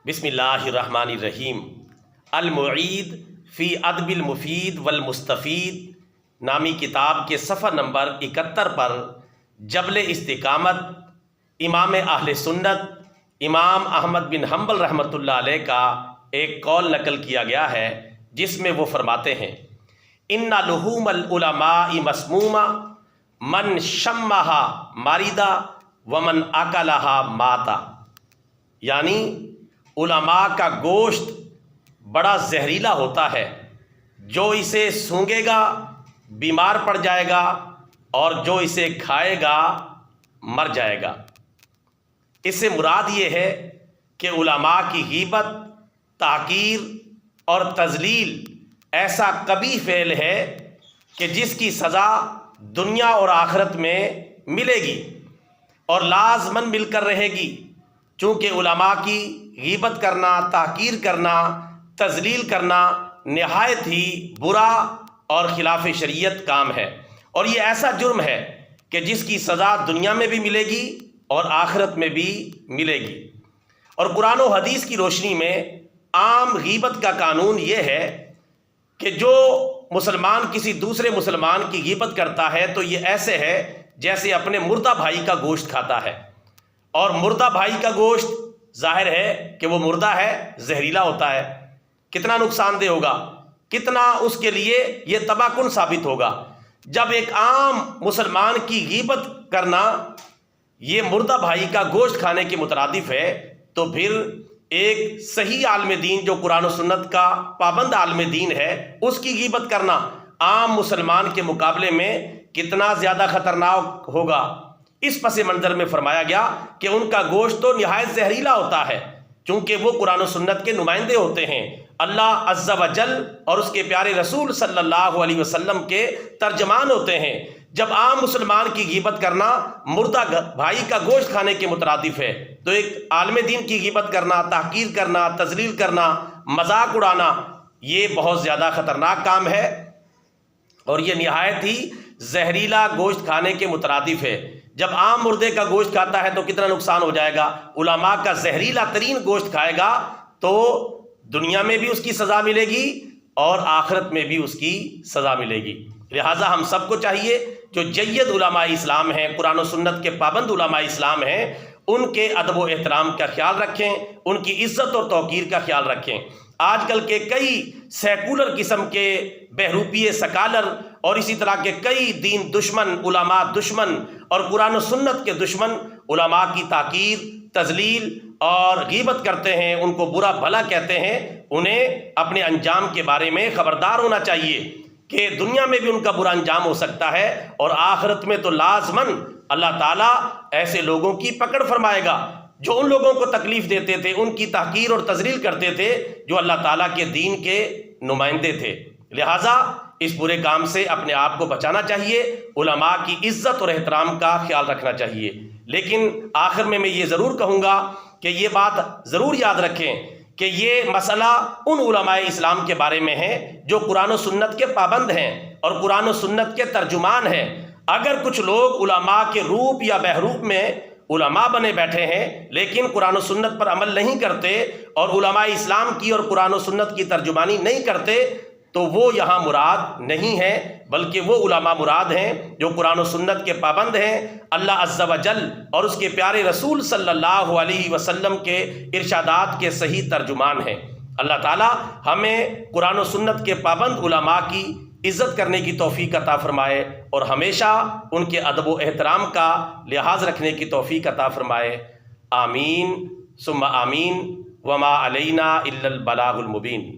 بسم اللہ الرحمن الرحیم۔ المعید فی ادب المفید والمستفید نامی کتاب کے صفحہ نمبر 71 پر جبل استقامت امام اہل سنت امام احمد بن حنبل رحمۃ اللہ علیہ کا ایک قول نقل کیا گیا ہے، جس میں وہ فرماتے ہیں ان لحوم العلماء مسمومہ من شمہا ماریدا ومن اکلہا ماتا، یعنی علماء کا گوشت بڑا زہریلا ہوتا ہے، جو اسے سونگھے گا بیمار پڑ جائے گا اور جو اسے کھائے گا مر جائے گا۔ اس سے مراد یہ ہے کہ علماء کی غیبت، تحقیر اور تذلیل ایسا قبیح فعل ہے کہ جس کی سزا دنیا اور آخرت میں ملے گی اور لازماً مل کر رہے گی، چونکہ علماء کی غیبت کرنا، تحقیر کرنا، تذلیل کرنا نہایت ہی برا اور خلاف شریعت کام ہے، اور یہ ایسا جرم ہے کہ جس کی سزا دنیا میں بھی ملے گی اور آخرت میں بھی ملے گی۔ اور قرآن و حدیث کی روشنی میں عام غیبت کا قانون یہ ہے کہ جو مسلمان کسی دوسرے مسلمان کی غیبت کرتا ہے تو یہ ایسے ہے جیسے اپنے مردہ بھائی کا گوشت کھاتا ہے، اور مردہ بھائی کا گوشت ظاہر ہے کہ وہ مردہ ہے، زہریلا ہوتا ہے، کتنا نقصان دہ ہوگا، کتنا اس کے لیے یہ تباہ کن ثابت ہوگا۔ جب ایک عام مسلمان کی غیبت کرنا یہ مردہ بھائی کا گوشت کھانے کے مترادف ہے، تو پھر ایک صحیح عالم دین جو قرآن و سنت کا پابند عالم دین ہے، اس کی غیبت کرنا عام مسلمان کے مقابلے میں کتنا زیادہ خطرناک ہوگا۔ اس پس منظر میں فرمایا گیا کہ ان کا گوشت تو نہایت زہریلا ہوتا ہے، چونکہ وہ قرآن و سنت کے نمائندے ہوتے ہیں، اللہ عز و جل اور اس کے پیارے رسول صلی اللہ علیہ وسلم کے ترجمان ہوتے ہیں۔ جب عام مسلمان کی غیبت کرنا مردہ بھائی کا گوشت کھانے کے مترادف ہے، تو ایک عالم دین کی غیبت کرنا، تحقیر کرنا، تذلیل کرنا، مذاق اڑانا، یہ بہت زیادہ خطرناک کام ہے، اور یہ نہایت ہی زہریلا گوشت کھانے کے مترادف ہے۔ جب عام مردے کا گوشت کھاتا ہے تو کتنا نقصان ہو جائے گا، علماء کا زہریلا ترین گوشت کھائے گا تو دنیا میں بھی اس کی سزا ملے گی اور آخرت میں بھی اس کی سزا ملے گی۔ لہٰذا ہم سب کو چاہیے جو جید علماء اسلام ہیں، قرآن و سنت کے پابند علماء اسلام ہیں، ان کے ادب و احترام کا خیال رکھیں، ان کی عزت اور توقیر کا خیال رکھیں۔ آج کل کے کئی سیکولر قسم کے بہروپیے سکالر اور اسی طرح کے کئی دین دشمن، علماء دشمن اور قرآن و سنت کے دشمن علماء کی تحقیر، تذلیل اور غیبت کرتے ہیں، ان کو برا بھلا کہتے ہیں۔ انہیں اپنے انجام کے بارے میں خبردار ہونا چاہیے کہ دنیا میں بھی ان کا برا انجام ہو سکتا ہے، اور آخرت میں تو لازماً اللہ تعالیٰ ایسے لوگوں کی پکڑ فرمائے گا جو ان لوگوں کو تکلیف دیتے تھے، ان کی تحقیر اور تذلیل کرتے تھے، جو اللہ تعالیٰ کے دین کے نمائندے تھے۔ لہٰذا اس برے کام سے اپنے آپ کو بچانا چاہیے، علماء کی عزت اور احترام کا خیال رکھنا چاہیے۔ لیکن آخر میں یہ ضرور کہوں گا کہ یہ بات ضرور یاد رکھیں کہ یہ مسئلہ ان علماء اسلام کے بارے میں ہے جو قرآن و سنت کے پابند ہیں اور قرآن و سنت کے ترجمان ہیں۔ اگر کچھ لوگ علماء کے روپ یا بہروپ میں علماء بنے بیٹھے ہیں لیکن قرآن و سنت پر عمل نہیں کرتے اور علماء اسلام کی اور قرآن و سنت کی ترجمانی نہیں کرتے، تو وہ یہاں مراد نہیں ہے، بلکہ وہ علماء مراد ہیں جو قرآن و سنت کے پابند ہیں، اللہ عز و جل اور اس کے پیارے رسول صلی اللہ علیہ وسلم کے ارشادات کے صحیح ترجمان ہیں۔ اللہ تعالی ہمیں قرآن و سنت کے پابند علماء کی عزت کرنے کی توفیق عطا فرمائے اور ہمیشہ ان کے ادب و احترام کا لحاظ رکھنے کی توفیق عطا فرمائے۔ آمین ثم آمین، وما علینا الا البلاغ المبین۔